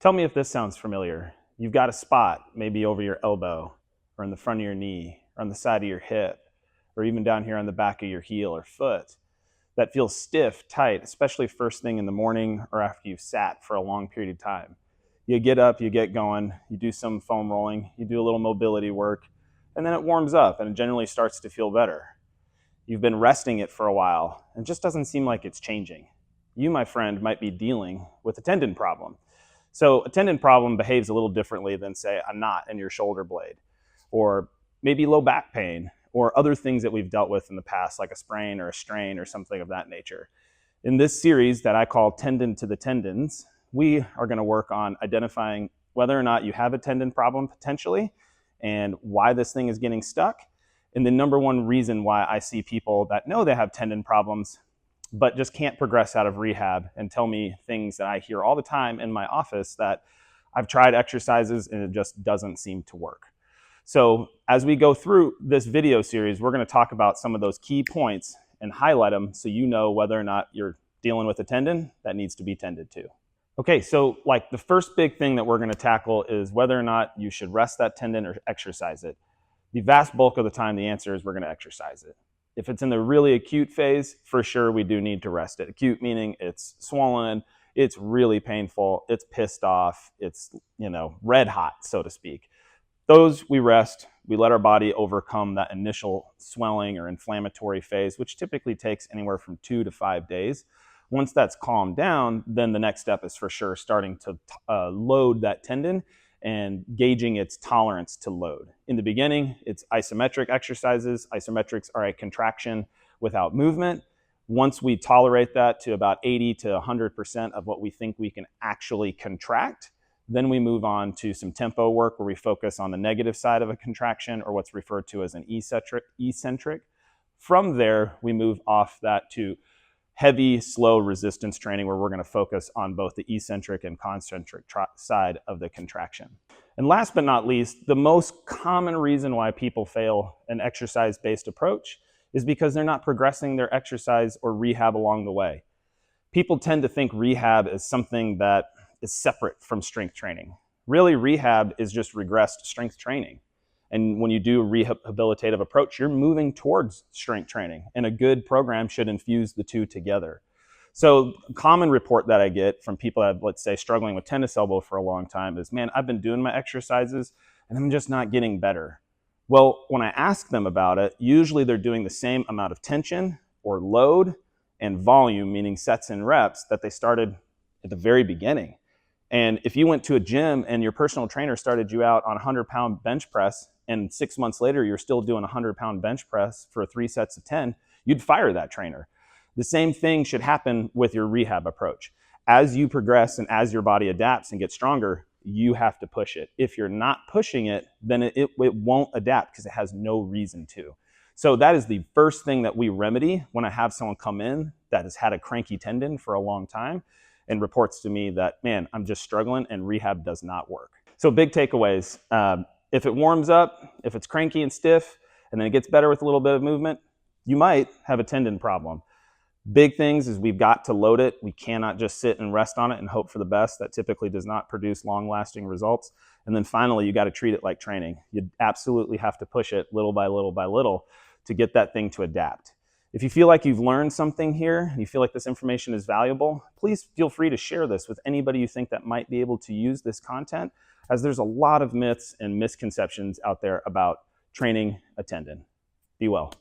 Tell me if this sounds familiar. You've got a spot, maybe over your elbow, or in the front of your knee, or on the side of your hip, or even down here on the back of your heel or foot, that feels stiff, tight, especially first thing in the morning or after you've sat for a long period of time. You get up, you get going, you do some foam rolling, you do a little mobility work, and then it warms up and it generally starts to feel better. You've been resting it for a while and it just doesn't seem like it's changing. You, my friend, might be dealing with a tendon problem. So a tendon problem behaves a little differently than, say, a knot in your shoulder blade, or maybe low back pain, or other things that we've dealt with in the past, like a sprain or a strain or something of that nature. In this series that I call Tendon to the Tendons, we are going to work on identifying whether or not you have a tendon problem potentially, and why this thing is getting stuck, and the number one reason why I see people that know they have tendon problems but just can't progress out of rehab and tell me things that I hear all the time in my office, that I've tried exercises and it just doesn't seem to work. So as we go through this video series, we're going to talk about some of those key points and highlight them so you know whether or not you're dealing with a tendon that needs to be tended to. Okay, so like the first big thing that we're going to tackle is whether or not you should rest that tendon or exercise it. The vast bulk of the time, the answer is we're going to exercise it. If it's in the really acute phase, for sure we do need to rest it. Acute meaning it's swollen, it's really painful, it's pissed off, it's, red hot, so to speak. Those we rest, we let our body overcome that initial swelling or inflammatory phase, which typically takes anywhere from 2 to 5 days. Once that's calmed down, then the next step is for sure starting to load that tendon and gauging its tolerance to load. In the beginning, it's isometric exercises. Isometrics are a contraction without movement. Once we tolerate that to about 80 to 100% of what we think we can actually contract, then we move on to some tempo work where we focus on the negative side of a contraction, or what's referred to as an eccentric. From there, we move off that to heavy, slow resistance training, where we're going to focus on both the eccentric and concentric side of the contraction. And last but not least, the most common reason why people fail an exercise-based approach is because they're not progressing their exercise or rehab along the way. People tend to think rehab is something that is separate from strength training. Really, rehab is just regressed strength training. And when you do a rehabilitative approach, you're moving towards strength training, and a good program should infuse the two together. So a common report that I get from people that, let's say, struggling with tennis elbow for a long time is, man, I've been doing my exercises and I'm just not getting better. Well, when I ask them about it, usually they're doing the same amount of tension or load and volume, meaning sets and reps, that they started at the very beginning. And if you went to a gym and your personal trainer started you out on a 100-pound bench press, and 6 months later you're still doing a 100-pound bench press for 3 sets of 10, you'd fire that trainer. The same thing should happen with your rehab approach. As you progress and as your body adapts and gets stronger, you have to push it. If you're not pushing it, then it won't adapt because it has no reason to. So that is the first thing that we remedy when I have someone come in that has had a cranky tendon for a long time and reports to me that, man, I'm just struggling and rehab does not work. So big takeaways. If it warms up, if it's cranky and stiff, and then it gets better with a little bit of movement, you might have a tendon problem. Big things is we've got to load it. We cannot just sit and rest on it and hope for the best. That typically does not produce long-lasting results. And then finally, you got to treat it like training. You absolutely have to push it little by little by little to get that thing to adapt. If you feel like you've learned something here, and you feel like this information is valuable, please feel free to share this with anybody you think that might be able to use this content, as there's a lot of myths and misconceptions out there about training a tendon. Be well.